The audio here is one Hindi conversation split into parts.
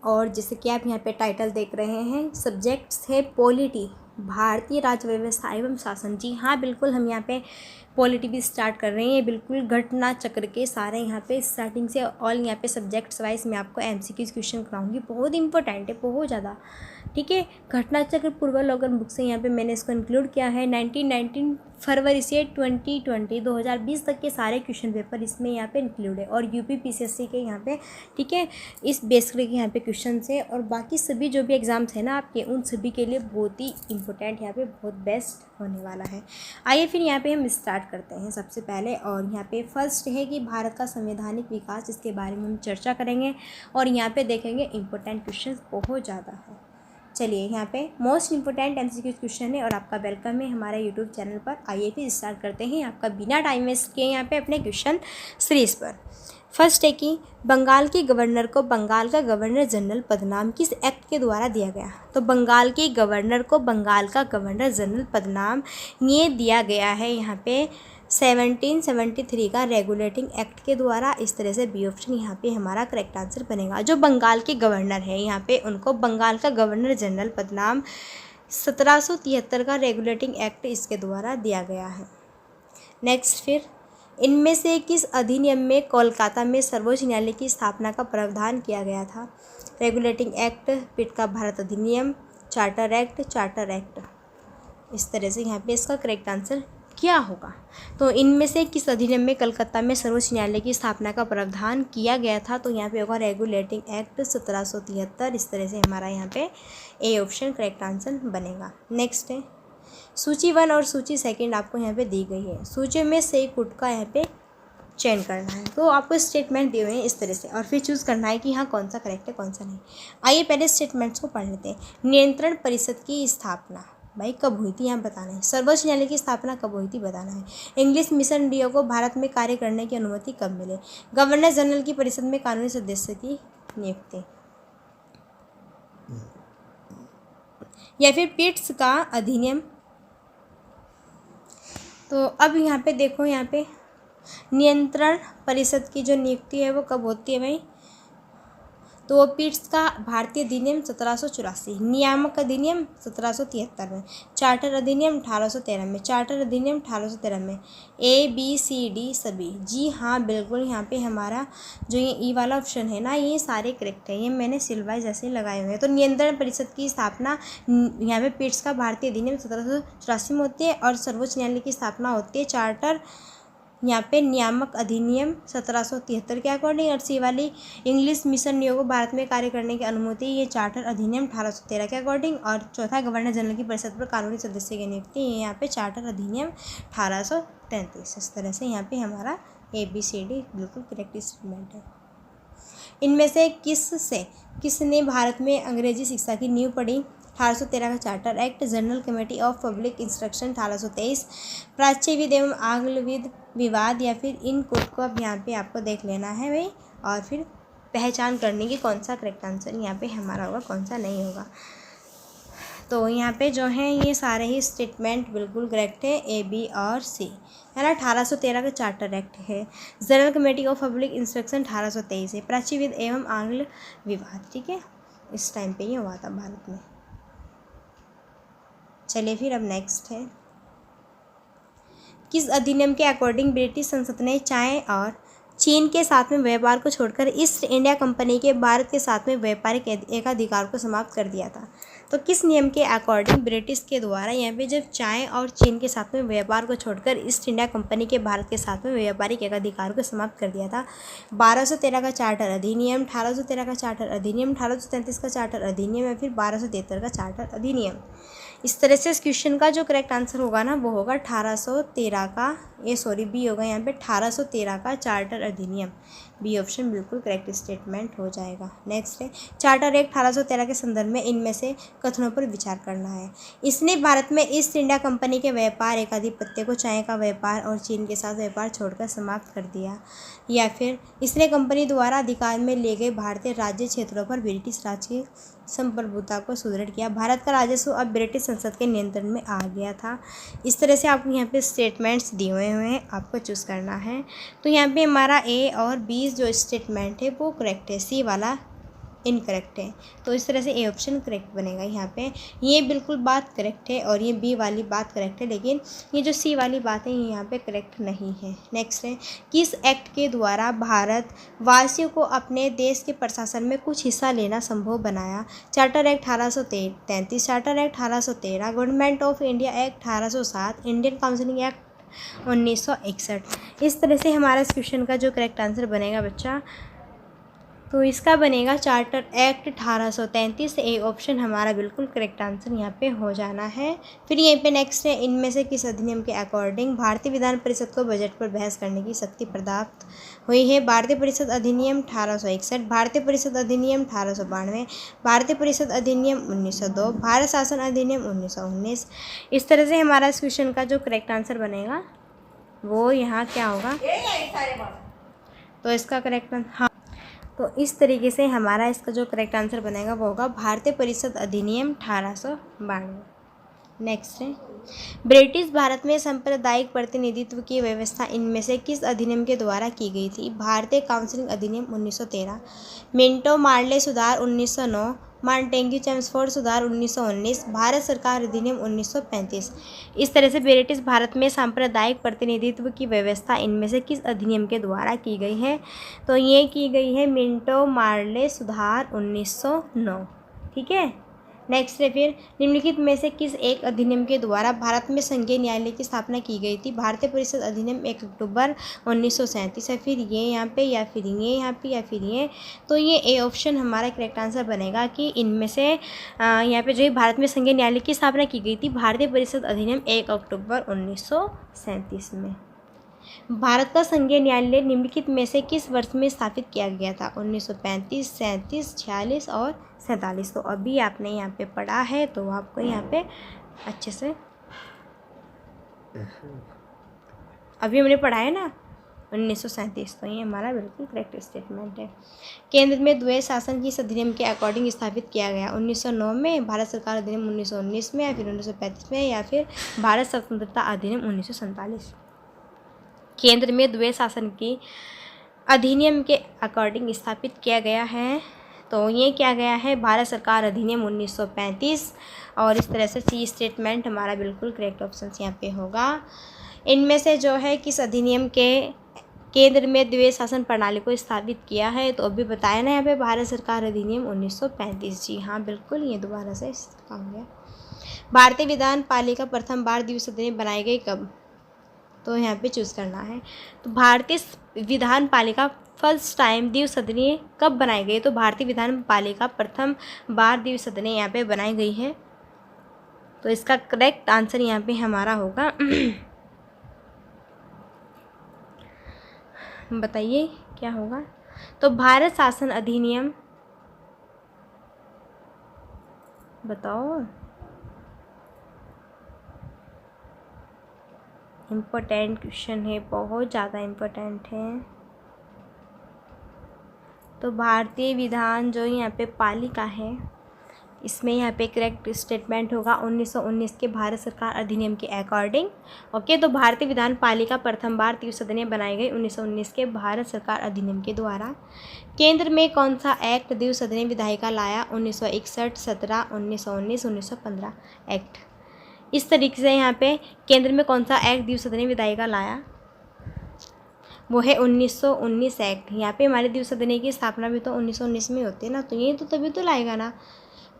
और जैसे कि आप यहाँ पे टाइटल देख रहे हैं, सब्जेक्ट्स है पॉलिटी, भारतीय राज्य व्यवस्था एवं शासन। जी हाँ, बिल्कुल हम यहाँ पे पॉलिटी भी स्टार्ट कर रहे हैं। बिल्कुल घटना चक्र के सारे यहाँ पे स्टार्टिंग से ऑल यहाँ पे सब्जेक्ट्स वाइज मैं आपको MCQ क्वेश्चन कराऊंगी। बहुत इंपॉर्टेंट है, बहुत ज़्यादा। ठीक है, घटना चक्र पूर्वावलोकन बुक से यहाँ पे मैंने इसको इंक्लूड किया है। 19 फरवरी से 2020 तक के सारे क्वेश्चन पेपर इसमें यहाँ पे इंक्लूड है, और UP PCSC के यहाँ पे, ठीक है, इस बेस करके यहाँ पे क्वेश्चन है। और बाकी सभी जो भी एग्ज़ाम्स हैं ना आपके, उन सभी के लिए बहुत ही इंपॉर्टेंट यहाँ पे बहुत बेस्ट होने वाला है। आइए फिर यहाँ पे हम स्टार्ट करते हैं सबसे पहले। और यहाँ पे फर्स्ट है कि भारत का संवैधानिक विकास, इसके बारे में हम चर्चा करेंगे और यहाँ पे देखेंगे इंपॉर्टेंट क्वेश्चन बहुत ज़्यादा है। चलिए, यहाँ पे मोस्ट इंपॉर्टेंट MCQ क्वेश्चन है और आपका वेलकम है हमारे यूट्यूब चैनल पर। आइए फिर स्टार्ट करते हैं आपका बिना टाइम वेस्ट किए यहाँ पे अपने क्वेश्चन सीरीज़ पर। फर्स्ट है कि बंगाल के गवर्नर को बंगाल का गवर्नर जनरल पदनाम किस एक्ट के द्वारा दिया गया? तो बंगाल के गवर्नर को बंगाल का गवर्नर जनरल पदनाम ये दिया गया है यहाँ पे 1773 का रेगुलेटिंग एक्ट के द्वारा। इस तरह से बी ऑप्शन यहाँ पे हमारा करेक्ट आंसर बनेगा। जो बंगाल के गवर्नर है यहाँ पे, उनको बंगाल का गवर्नर जनरल पदनाम 1773 का रेगुलेटिंग एक्ट इसके द्वारा दिया गया है। नेक्स्ट, फिर इनमें से किस अधिनियम में कोलकाता में सर्वोच्च न्यायालय की स्थापना का प्रावधान किया गया था? रेगुलेटिंग एक्ट, पिट का भारत अधिनियम, चार्टर एक्ट। इस तरह से यहाँ पे इसका करेक्ट आंसर क्या होगा? तो इनमें से किस अधिनियम में कलकत्ता में सर्वोच्च न्यायालय की स्थापना का प्रावधान किया गया था? तो यहाँ पे होगा रेगुलेटिंग एक्ट 1773। इस तरह से हमारा यहाँ पे ए ऑप्शन करेक्ट आंसर बनेगा। नेक्स्ट है सूची 1 और सूची 2 आपको यहाँ पे दी गई है। सूची में से कुट का यहाँ पे चयन करना है। तो आपको स्टेटमेंट दिए हुए हैं इस तरह से, और फिर चूज़ करना है कि हाँ कौन सा करेक्ट है कौन सा नहीं। आइए पहले स्टेटमेंट्स को पढ़ लेते हैं। नियंत्रण परिषद की स्थापना भाई कब हुई थी यहाँ बताना है। सर्वोच्च न्यायालय की स्थापना कब हुई थी बताना है। इंग्लिश मिशन रियो को भारत में कार्य करने की अनुमति कब मिले? गवर्नर जनरल की परिषद में कानूनी सदस्य की नियुक्ति, या फिर पिट्स का अधिनियम। तो अब यहाँ पे देखो, यहाँ पे नियंत्रण परिषद की जो नियुक्ति है वो कब होती है भाई? तो वो पिट्स का भारतीय अधिनियम 1784, नियामक अधिनियम 1773 में, चार्टर अधिनियम 1813 में, चार्टर अधिनियम 1813 में। ABCD सभी। जी हाँ, बिल्कुल यहाँ पे हमारा जो ये ई वाला ऑप्शन है ना, ये सारे करेक्ट है। ये मैंने सिलवाइज ऐसे लगाए हुए हैं। तो नियंत्रण परिषद की स्थापना यहाँ पे पिट्स का भारतीय अधिनियम 1784 में होती है, और सर्वोच्च न्यायालय की स्थापना होती है चार्टर यहाँ पे नियामक अधिनियम 1773 के अकॉर्डिंग। और सी वाली इंग्लिश मिशन नियोग को भारत में कार्य करने की अनुमति, ये चार्टर अधिनियम 1813 के अकॉर्डिंग। और चौथा, गवर्नर जनरल की परिषद पर कानूनी सदस्य की नियुक्ति, ये यहाँ पे चार्टर अधिनियम 1833। इस तरह से यहाँ पे हमारा ABCD बिल्कुल करेक्ट स्टेटमेंट है। इनमें से किसने भारत में अंग्रेजी शिक्षा की नींव पड़ी? 1813 का charter act, general committee of public instruction 1823, प्राच्यविद एवं आंग्लविद विवाद, या फिर इन कोड को अब यहाँ पे आपको देख लेना है भाई, और फिर पहचान करने की कौन सा करेक्ट आंसर यहाँ पे हमारा होगा कौन सा नहीं होगा। तो यहाँ पे जो है ये सारे ही स्टेटमेंट बिल्कुल करेक्ट है, A, B और C है ना। 1813 का चार्टर एक्ट है, general committee of public instruction 1823 है, प्राच्यविद एवं आंग्ल विवाद, ठीक है, इस टाइम पे ये हुआ था भारत में। चलिए फिर अब नेक्स्ट है, किस अधिनियम के अकॉर्डिंग ब्रिटिश संसद ने चाय और चीन के साथ में व्यापार को छोड़कर ईस्ट इंडिया कंपनी के भारत के साथ में व्यापारिक एकाधिकार को समाप्त कर दिया था? तो किस नियम के अकॉर्डिंग ब्रिटिश के द्वारा यहाँ पे जब चाय और चीन के साथ में व्यापार को छोड़कर ईस्ट इंडिया कंपनी के भारत के साथ में व्यापारिक एकाधिकार को समाप्त कर दिया था? 1213 का चार्टर अधिनियम, 1813 का चार्टर अधिनियम, 1833 का चार्टर अधिनियम, या फिर 1273 का चार्टर अधिनियम। इस तरह से इस क्वेश्चन का जो करेक्ट आंसर होगा ना वो होगा 1813 का, बी होगा यहाँ पे 1813 का चार्टर अधिनियम। बी ऑप्शन बिल्कुल करेक्ट स्टेटमेंट हो जाएगा। नेक्स्ट है, चार्टर एक्ट 1813 के संदर्भ में इनमें से कथनों पर विचार करना है। इसने भारत में ईस्ट इंडिया कंपनी के व्यापार एकाधिपत्य को चाय का व्यापार और चीन के साथ व्यापार छोड़कर समाप्त कर दिया, या फिर इसने कंपनी द्वारा अधिकार में ले गए भारतीय राज्य क्षेत्रों पर ब्रिटिश राज की संप्रभुता को सुदृढ़ किया। भारत का राजस्व अब ब्रिटिश संसद के नियंत्रण में आ गया था। इस तरह से आपको यहाँ पे स्टेटमेंट्स दिए हुए हैं, आपको चूज़ करना है। तो यहाँ पे हमारा A और B जो स्टेटमेंट है वो करेक्ट है, सी वाला इनकरेक्ट है। तो इस तरह से ए ऑप्शन करेक्ट बनेगा यहाँ पे। ये बिल्कुल बात करेक्ट है और ये बी वाली बात करेक्ट है, लेकिन ये जो सी वाली बात है ये यहाँ पे करेक्ट नहीं है। नेक्स्ट है, किस एक्ट के द्वारा भारत वासियों को अपने देश के प्रशासन में कुछ हिस्सा लेना संभव बनाया? Charter act 1833, charter act 1813, government of India act 1807, Indian counselling act 1961। इस तरह से हमारा इस क्वेश्चन का जो करेक्ट आंसर बनेगा बच्चा, तो इसका बनेगा चार्टर एक्ट 1833। ए ऑप्शन हमारा बिल्कुल करेक्ट आंसर यहाँ पे हो जाना है। फिर यहीं पे नेक्स्ट है, इनमें से किस अधिनियम के अकॉर्डिंग भारतीय विधान परिषद को बजट पर बहस करने की शक्ति प्राप्त हुई है? भारतीय परिषद अधिनियम 1861, भारतीय परिषद अधिनियम 1892, भारतीय परिषद अधिनियम 1902, भारत शासन अधिनियम 1919। इस तरह से हमारा इस क्वेश्चन का जो करेक्ट आंसर बनेगा वो यहाँ क्या होगा, तो इसका करेक्ट हाँ, तो इस तरीके से हमारा इसका जो करेक्ट आंसर बनेगा वो होगा भारतीय परिषद अधिनियम 1892। नेक्स्ट है, ब्रिटिश भारत में सांप्रदायिक प्रतिनिधित्व की व्यवस्था इनमें से किस अधिनियम के द्वारा की गई थी? भारतीय काउंसिलिंग अधिनियम 1913, मिंटो मार्ले सुधार 1909, मॉन्टेग्यू चेम्सफोर्ड सुधार 1919, भारत सरकार अधिनियम 1935। इस तरह से ब्रिटिश भारत में सांप्रदायिक प्रतिनिधित्व की व्यवस्था इनमें से किस अधिनियम के द्वारा की गई है? तो ये की गई है मिंटो मार्ले सुधार 1909। ठीक है। नेक्स्ट है, फिर निम्नलिखित में से किस एक अधिनियम के द्वारा भारत में संघीय न्यायालय की स्थापना की गई थी? भारतीय परिषद अधिनियम 1 अक्टूबर 1937 है, फिर ये यहाँ पे या फिर ये यहाँ पे या फिर ये, तो ये ए ऑप्शन हमारा करेक्ट आंसर बनेगा कि इनमें से यहाँ पे जो है भारत में संघीय न्यायालय की स्थापना की गई थी भारतीय परिषद अधिनियम 1 अक्टूबर 1937 में। भारत का संघीय न्यायालय निम्नलिखित में से किस वर्ष में स्थापित किया गया था? 1935, 37, 46 और 47। तो अभी आपने यहाँ पे पढ़ा है तो आपको यहाँ पे अच्छे से अभी हमने पढ़ा है ना 1937, तो ये हमारा बिल्कुल करेक्ट स्टेटमेंट है। केंद्र में द्वैध शासन किस अधिनियम के अकॉर्डिंग स्थापित किया गया? 1909 में, भारत सरकार अधिनियम 1919 में, या फिर 1935 में, या फिर भारत स्वतंत्रता अधिनियम 1947। केंद्र में द्वैध शासन की अधिनियम के अकॉर्डिंग स्थापित किया गया है, तो ये क्या गया है भारत सरकार अधिनियम 1935। और इस तरह से सी स्टेटमेंट हमारा बिल्कुल करेक्ट ऑप्शन यहाँ पे होगा। इनमें से जो है किस अधिनियम के केंद्र में द्वैध शासन प्रणाली को स्थापित किया है? तो अभी बताया ना यहाँ पे भारत सरकार अधिनियम 1935। जी हाँ बिल्कुल, ये दोबारा से हो गया। भारतीय विधान पालिका प्रथम बार द्विसदनीय बनाई गई कब? तो यहाँ पे चूज़ करना है। तो भारतीय विधान पालिका फर्स्ट टाइम द्विसदनीय कब बनाई गई? तो भारतीय विधान पालिका प्रथम बार द्विसदनीय यहाँ पे बनाई गई है, तो इसका करेक्ट आंसर यहाँ पे हमारा होगा बताइए क्या होगा? तो भारत शासन अधिनियम, बताओ, इम्पोर्टेंट क्वेश्चन है, बहुत ज़्यादा इम्पोर्टेंट है। तो भारतीय विधान जो यहाँ पे पालिका है, इसमें यहाँ पे करेक्ट स्टेटमेंट होगा 1919 के भारत सरकार अधिनियम के अकॉर्डिंग। ओके, तो भारतीय विधान पालिका प्रथम बार द्विसदनीय बनाई गई 1919 के भारत सरकार अधिनियम के द्वारा। केंद्र में कौन सा एक्ट द्विसदनीय विधायिका लाया? 1961, 17, 1919, 1915 एक्ट। इस तरीके से यहाँ पे केंद्र में कौन सा एक्ट द्विसदनीय विधायिका लाया? वो है 1919 एक्ट। यहाँ पे हमारे द्विसदनीय की स्थापना भी तो 1919 में होती है ना, तो ये तो तभी तो लाएगा ना।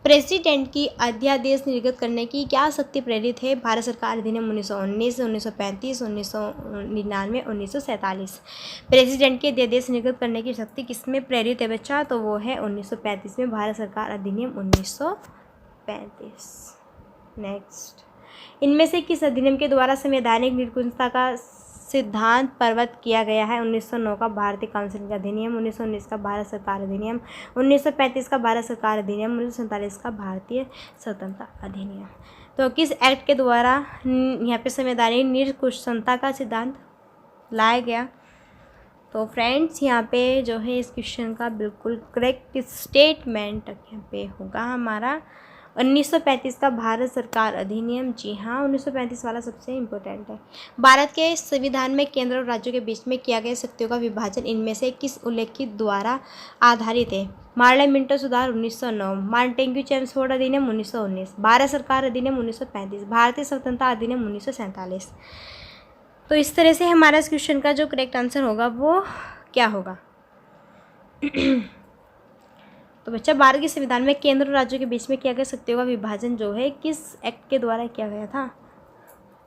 प्रेसिडेंट की अध्यादेश निर्गत करने की क्या शक्ति प्रेरित है? भारत सरकार अधिनियम 1919, 1935, 1999, 1947। प्रेसिडेंट के अध्यादेश निर्गत करने की शक्ति किसमें प्रेरित है बच्चा? तो वो है 1935 में, भारत सरकार अधिनियम 1935। नेक्स्ट, इनमें से किस अधिनियम के द्वारा संवैधानिक निरंकुशता का सिद्धांत प्रवर्तित किया गया है? 1909 का भारतीय काउंसिल अधिनियम, 1919 का भारत सरकार अधिनियम, 1935 का भारत सरकार अधिनियम, 1947 का भारतीय स्वतंत्रता अधिनियम। तो किस एक्ट के द्वारा यहाँ पे संवैधानिक निरंकुशता का सिद्धांत लाया गया? तो फ्रेंड्स यहाँ पे जो है इस क्वेश्चन का बिल्कुल करेक्ट स्टेटमेंट यहाँ पे होगा हमारा, 1935 का भारत सरकार अधिनियम, जी हाँ 1935 वाला सबसे इम्पोर्टेंट है। भारत के संविधान में केंद्र और राज्यों के बीच में किया गया शक्तियों का विभाजन इनमें से किस उल्लेखित द्वारा आधारित है? मार्ले मिंटो सुधार 1909, मार्टेंग्यू चेम्सफोर्ड अधिनियम 1919, भारत सरकार अधिनियम 1935, भारतीय स्वतंत्रता अधिनियम 1947। तो इस तरह से हमारा इस क्वेश्चन का जो करेक्ट आंसर होगा वो क्या होगा? तो बच्चा, भारत के संविधान में केंद्र और राज्यों के बीच में किया गया शक्तियों का विभाजन जो है किस एक्ट के द्वारा किया गया था?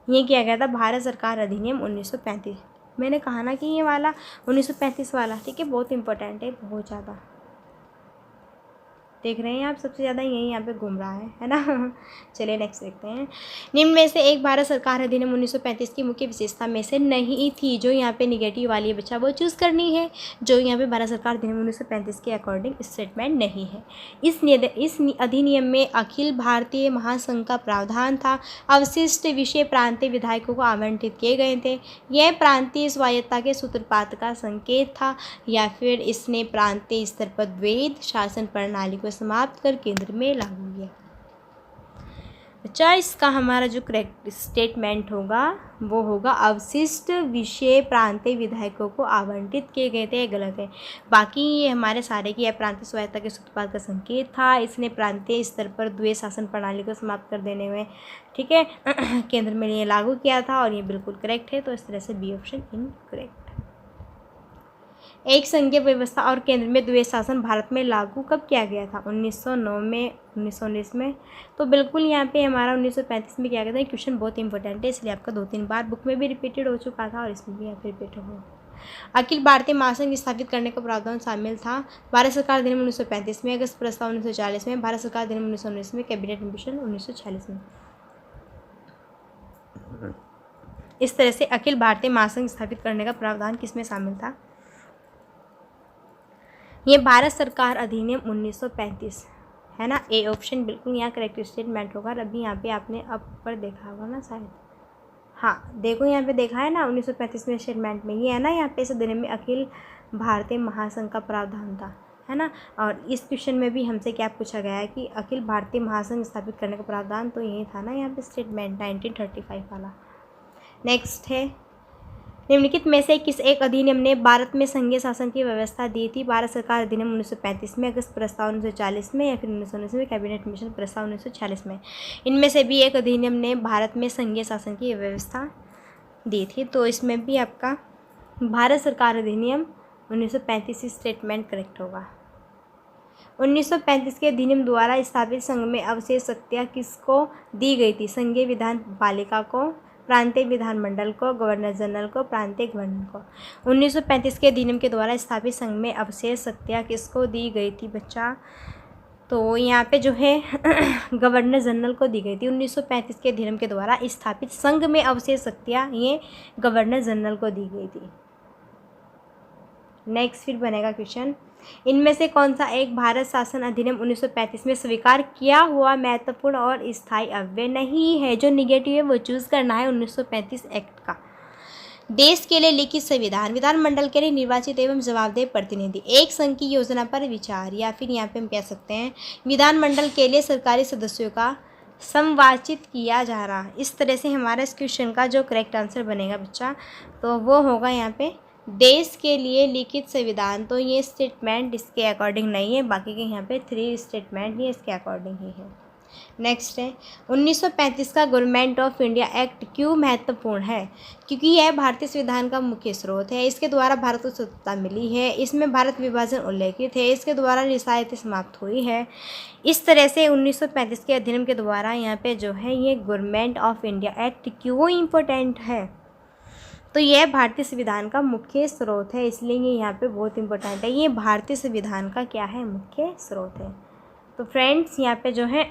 ये किया गया था भारत सरकार अधिनियम 1935। मैंने कहा ना कि ये वाला 1935 वाला, ठीक है, बहुत इंपॉर्टेंट है, बहुत ज़्यादा। देख रहे हैं आप, सबसे ज़्यादा यही यहाँ पे घूम रहा है ना। चलिए नेक्स्ट देखते हैं। निम्न में से एक भारत सरकार अधिनियम 1935 की मुख्य विशेषता में से नहीं थी, जो यहाँ पे निगेटिव वाली है बच्चा वो चूज़ करनी है, जो यहाँ पे भारत सरकार अधिनियम 1935 के अकॉर्डिंग स्टेटमेंट नहीं है। इस अधिनियम में अखिल भारतीय महासंघ का प्रावधान था। अवशिष्ट विषय प्रांतीय विधायकों को आवंटित किए गए थे। यह प्रांतीय स्वायत्तता के सूत्रपात का संकेत था, या फिर इसने प्रांतीय स्तर पर द्वैध शासन प्रणाली को समाप्त कर केंद्र में लागू किया। अच्छा, इसका हमारा जो करेक्ट स्टेटमेंट होगा वो होगा अवशिष्ट विषय प्रांतीय विधायकों को आवंटित किए गए थे, गलत है। बाकी ये हमारे सारे की प्रांतीय स्वायत्तता के सूत्रपात का संकेत था, इसने प्रांतीय स्तर पर द्वैध शासन प्रणाली को समाप्त कर देने में, ठीक है, केंद्र में ये लागू किया था, और ये बिल्कुल करेक्ट है। तो इस तरह से बी ऑप्शन इनकरेक्ट। एक संघीय व्यवस्था और केंद्र में द्वैध शासन भारत में लागू कब किया गया था? 1909 में, 1919 में। तो बिल्कुल यहाँ पे हमारा 1935 में किया गया था। क्वेश्चन बहुत इंपॉर्टेंट है, इसलिए आपका 2-3 बार बुक में भी रिपीटेड हो चुका था और इसमें भी यहाँ पे रिपीट हो। अखिल भारतीय महासंघ स्थापित करने का प्रावधान शामिल था। भारत सरकार अधिनियम 1935 में, अगस्त प्रस्ताव 1940 में, भारत सरकार अधिनियम 1919 में, कैबिनेट मिशन 1946 में। इस तरह से अखिल भारतीय महासंघ स्थापित करने का प्रावधान किसमें शामिल था? ये भारत सरकार अधिनियम 1935 है ना। ए ऑप्शन बिल्कुल यहाँ करेक्ट स्टेटमेंट होगा। अभी यहाँ पे आपने अब पर देखा होगा ना शायद, हाँ देखो यहाँ पे देखा है ना 1935 में स्टेटमेंट में, ये है ना यहाँ पे इस अधिनियम में अखिल भारतीय महासंघ का प्रावधान था, है ना। और इस क्वेश्चन में भी हमसे क्या पूछा गया है कि अखिल भारतीय महासंघ स्थापित करने का प्रावधान, तो यही था ना यहाँ पे स्टेटमेंट 1935 वाला। नेक्स्ट है, निम्नलिखित में से किस एक अधिनियम ने भारत में संघीय शासन की व्यवस्था दी थी? भारत सरकार अधिनियम 1935 में, अगस्त प्रस्ताव 1940 में, या फिर 1919 में, कैबिनेट मिशन प्रस्ताव 1946 में। इनमें से भी एक अधिनियम ने भारत में संघीय शासन की व्यवस्था दी थी। तो इसमें भी आपका भारत सरकार अधिनियम 1935 स्टेटमेंट करेक्ट होगा। 1935 के अधिनियम द्वारा स्थापित संघ में अवशेष शक्तियाँ किसको दी गई थी? संघीय विधान पालिका को, प्रांतीय विधानमंडल को, गवर्नर जनरल को, प्रांतीय गवर्नर को। 1935 के अधिनियम के द्वारा स्थापित संघ में अवशेष शक्तियाँ किसको दी गई थी बच्चा? तो यहाँ पे जो है गवर्नर जनरल को दी गई थी। 1935 के अधिनियम के द्वारा स्थापित संघ में अवशेष शक्तियाँ ये गवर्नर जनरल को दी गई थी। नेक्स्ट फिर बनेगा क्वेश्चन, इनमें से कौन सा एक भारत शासन अधिनियम 1935 में स्वीकार किया हुआ महत्वपूर्ण और स्थायी अव्यय नहीं है? जो निगेटिव है वो चूज़ करना है 1935 एक्ट का। देश के लिए लिखित संविधान, विधानमंडल के लिए निर्वाचित एवं जवाबदेह प्रतिनिधि, एक संघ की योजना पर विचार, या फिर यहाँ पे हम कह सकते हैं विधानमंडल के लिए सरकारी सदस्यों का संवाचित किया जा रहा। इस तरह से हमारा इस क्वेश्चन का जो करेक्ट आंसर बनेगा बच्चा, तो वो होगा यहाँ पे देश के लिए लिखित संविधान। तो ये स्टेटमेंट इसके अकॉर्डिंग नहीं है, बाकी के यहाँ पे 3 स्टेटमेंट ये इसके अकॉर्डिंग ही है। नेक्स्ट है, 1935 का गवर्नमेंट ऑफ इंडिया एक्ट क्यों महत्वपूर्ण है? क्योंकि यह भारतीय संविधान का मुख्य स्रोत है। इसके द्वारा भारत को स्वतंत्रता मिली है। इसमें भारत विभाजन उल्लेखित है। इसके द्वारा रियासतें समाप्त हुई है। इस तरह से 1935 के अधिनियम के द्वारा यहाँ पे जो है ये गवर्नमेंट ऑफ इंडिया एक्ट क्यों इम्पोर्टेंट है? तो यह भारतीय संविधान का मुख्य स्रोत है, इसलिए ये यहाँ पे बहुत इंपॉर्टेंट है। ये भारतीय संविधान का क्या है? मुख्य स्रोत है। तो फ्रेंड्स यहाँ पे जो है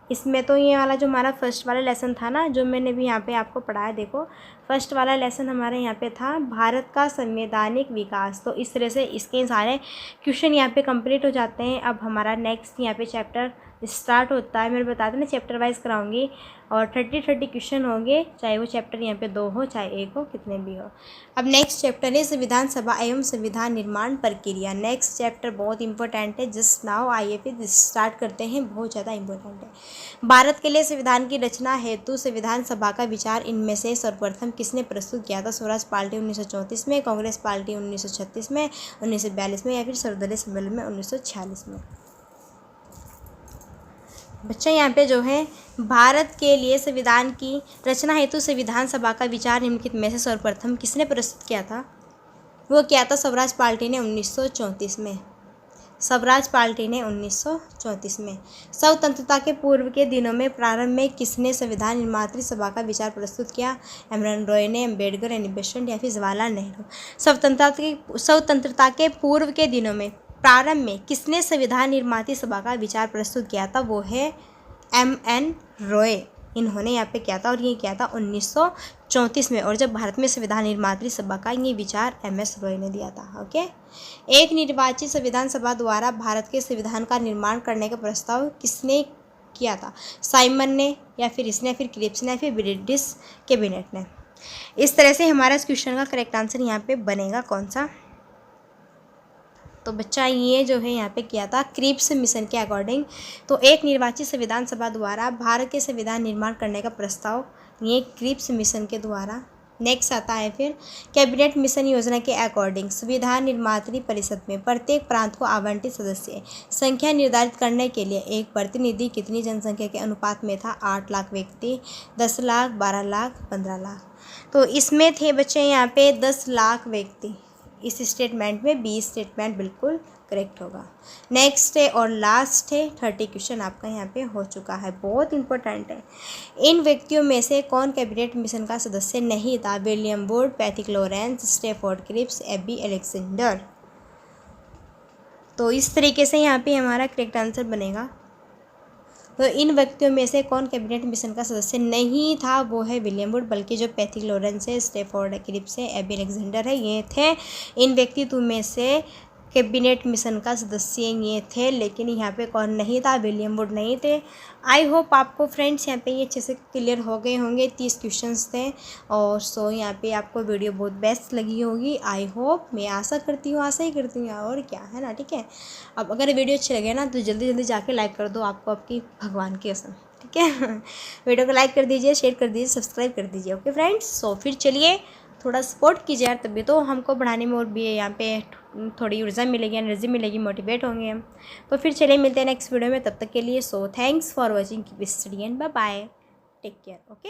इसमें तो ये वाला जो हमारा फर्स्ट वाला लेसन था ना, जो मैंने भी यहाँ पे आपको पढ़ाया, देखो फर्स्ट वाला लेसन हमारे यहाँ पे था भारत का संवैधानिक विकास। तो इस तरह से इसके सारे क्वेश्चन यहाँ पे कंप्लीट हो जाते हैं। अब हमारा नेक्स्ट यहाँ पे चैप्टर स्टार्ट होता है। मैं बता दूँ ना, चैप्टर वाइज कराऊंगी। और 30 क्वेश्चन होंगे, चाहे वो चैप्टर यहाँ पे 2 हो चाहे 1 हो, कितने भी हो। अब नेक्स्ट चैप्टर है संविधान सभा एवं संविधान निर्माण प्रक्रिया। नेक्स्ट चैप्टर बहुत इंपॉर्टेंट है, जस्ट नाउ आइए फिर स्टार्ट करते हैं, बहुत ज़्यादा इंपॉर्टेंट है। भारत के लिए संविधान की रचना हेतु संविधान सभा का विचार इनमें से सर्वप्रथम किसने प्रस्तुत किया था? स्वराज पार्टी 1934 में, कांग्रेस पार्टी 1936 में, 1942 में, या फिर सर्वदलीय सम्मेलन में 1946 में। बच्चा यहाँ पे जो है भारत के लिए संविधान की रचना हेतु संविधान सभा का विचार निम्नलिखित में से सर्वप्रथम किसने प्रस्तुत किया था? वो किया था स्वराज पार्टी ने 1934 में। स्वराज पार्टी ने 1934 में। स्वतंत्रता के पूर्व के दिनों में प्रारंभ में किसने संविधान निर्मात्री सभा का विचार प्रस्तुत किया? एम रॉय ने, अम्बेडकर, एनी बेसेंट या फिर जवाहरलाल नेहरू। स्वतंत्रता के पूर्व के दिनों में प्रारंभ में किसने संविधान निर्माती सभा का विचार प्रस्तुत किया था? वो है एम रॉय। इन्होंने यहाँ पे किया था और ये किया था 1934 में। और जब भारत में संविधान निर्मात्री सभा का ये विचार MS रॉय ने दिया था। ओके, एक निर्वाचित संविधान सभा द्वारा भारत के संविधान का निर्माण करने का प्रस्ताव किसने किया था? साइमन ने, या फिर इसने, या फिर क्रिप्स ने, या फिर ब्रिटिश कैबिनेट ने। इस तरह से हमारा इस क्वेश्चन का करेक्ट आंसर यहाँ पे बनेगा कौन सा? तो बच्चा ये जो है यहाँ पे किया था क्रिप्स मिशन के अकॉर्डिंग। तो एक निर्वाचित संविधान सभा द्वारा भारत के संविधान निर्माण करने का प्रस्ताव ये क्रिप्स मिशन के द्वारा। नेक्स्ट आता है फिर कैबिनेट मिशन योजना के अकॉर्डिंग संविधान निर्मात्री परिषद में प्रत्येक प्रांत को आवंटित सदस्य संख्या निर्धारित करने के लिए एक प्रतिनिधि कितनी जनसंख्या के अनुपात में था? 8 लाख व्यक्ति, 10 लाख, 12 लाख, 15 लाख। तो इसमें थे बच्चे यहाँ पे 10 लाख व्यक्ति। इस स्टेटमेंट में बी स्टेटमेंट बिल्कुल करेक्ट होगा। नेक्स्ट है और लास्ट है 30 क्वेश्चन आपका यहाँ पे हो चुका है, बहुत इंपॉर्टेंट है। इन व्यक्तियों में से कौन कैबिनेट मिशन का सदस्य नहीं था? William Wood, Pethick Lawrence, Stafford Cripps, A B Alexander. तो इस तरीके से यहाँ पे हमारा करेक्ट आंसर बनेगा। तो इन व्यक्तियों में से कौन कैबिनेट मिशन का सदस्य नहीं था? वो है विलियम वुड, बल्कि जो पैथिक लॉरेंस है, स्टैफोर्ड क्रिप्स है, एबी अलेक्जेंडर है, ये थे इन व्यक्तित्व में से कैबिनेट मिशन का सदस्य ये थे। लेकिन यहाँ पे कौन नहीं था? विलियम वुड नहीं थे। आई होप आपको फ्रेंड्स यहाँ पे ये अच्छे से क्लियर हो गए होंगे। 30 क्वेश्चंस थे और सो यहाँ पे आपको वीडियो बहुत बेस्ट लगी होगी। आई होप, मैं आशा करती हूँ, आशा ही करती हूँ और क्या है ना, ठीक है। अब अगर वीडियो अच्छी लगे ना तो जल्दी जल्दी जाके लाइक कर दो, आपको आपकी भगवान की कसम, ठीक है। वीडियो को लाइक कर दीजिए, शेयर कर दीजिए, सब्सक्राइब कर दीजिए। ओके फ्रेंड्स, सो फिर चलिए थोड़ा सपोर्ट कीजिए यार, तभी तो हमको बढ़ाने में और भी यहाँ पे थोड़ी ऊर्जा मिलेगी, एनर्जी मिलेगी, मोटिवेट होंगे हम। तो फिर चलिए मिलते हैं नेक्स्ट वीडियो में, तब तक के लिए so thanks for watching, keep studying, bye bye, take care. Okay.